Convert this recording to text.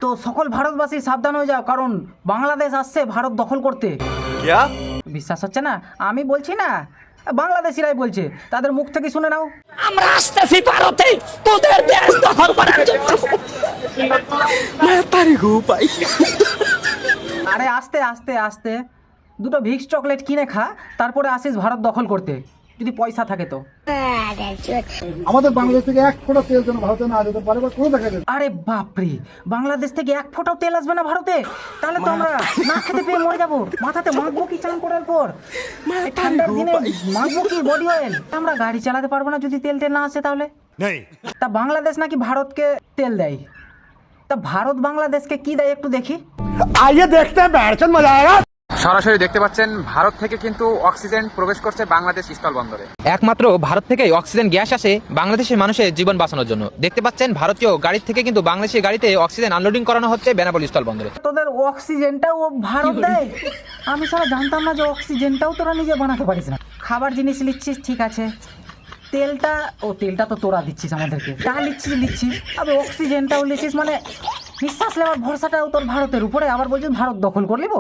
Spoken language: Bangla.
তো সকল ভারতবাসী সাবধান হয়ে যাও, কারণ বাংলাদেশ আসছে ভারত দখল করতে। क्या? বিশ্বাস হচ্ছে না? আমি বলছি না, বাংলাদেশিরাই বলছে, তাদের মুখ থেকে শুনে নাও। আমরা আসতেছি ভারতে তোদের দেশ দখল করার জন্য। আরে আস্তে আস্তে আস্তে, দুটো ভিক্স চকলেট কিনে খা, তারপরে আসিস ভারত দখল করতে, যদি পয়সা থাকে তো। আমাদের বাংলাদেশ থেকে এক ফোঁটা তেল যেন ভারতে না যেতে পারে বা কোনো দেখা যাবে। আরে বাপরে, বাংলাদেশ থেকে এক ফোঁটাও তেল আসবে না ভারতে? তাহলে তো আমরা না খেতে পেয়ে মরে যাবো। মাথাতে মাখবো কি চান করার পর? এই ঠান্ডার দিনে মাখবো কি বডি অয়েল? আমরা গাড়ি চালাতে পারবো না যদি তেল না আসে তাহলে। তা বাংলাদেশ নাকি ভারতকে তেল দেয়, তা ভারত বাংলাদেশকে কি দেয় একটু দেখি। आइए देखते हैं बैठचंद मजा आएगा। সরাসরি দেখতে পাচ্ছেন ভারত থেকে কিন্তু অক্সিজেন প্রবেশ করছে বাংলাদেশ স্থলবন্দরে। একমাত্র ভারত থেকেই অক্সিজেন গ্যাস আসে বাংলাদেশের মানুষের জীবন বাঁচানোর জন্য। দেখতে পাচ্ছেন ভারতীয় গাড়ি থেকে কিন্তু বাংলাদেশের গাড়িতে অক্সিজেন আনলোডিং করানো হচ্ছে বেনাপোল স্থলবন্দরে। তোদের অক্সিজেনটাও ও ভারত দেয়? আমি সারা জানতাম না যে অক্সিজেনটাও তোরা নিজে বানাতে পারিস না। খাবার জিনিস নিচ্ছিস ঠিক আছে, তেলটা তো তোরা দিচ্ছিস আমাদেরকে, যা লিচ্ছিস, আবার অক্সিজেনটাও লিচ্ছিস, মানে নিঃশ্বাস নেওয়ার ভরসাটাও তোর ভারতের উপরে, আবার বলছিস ভারত দখল করে নিব।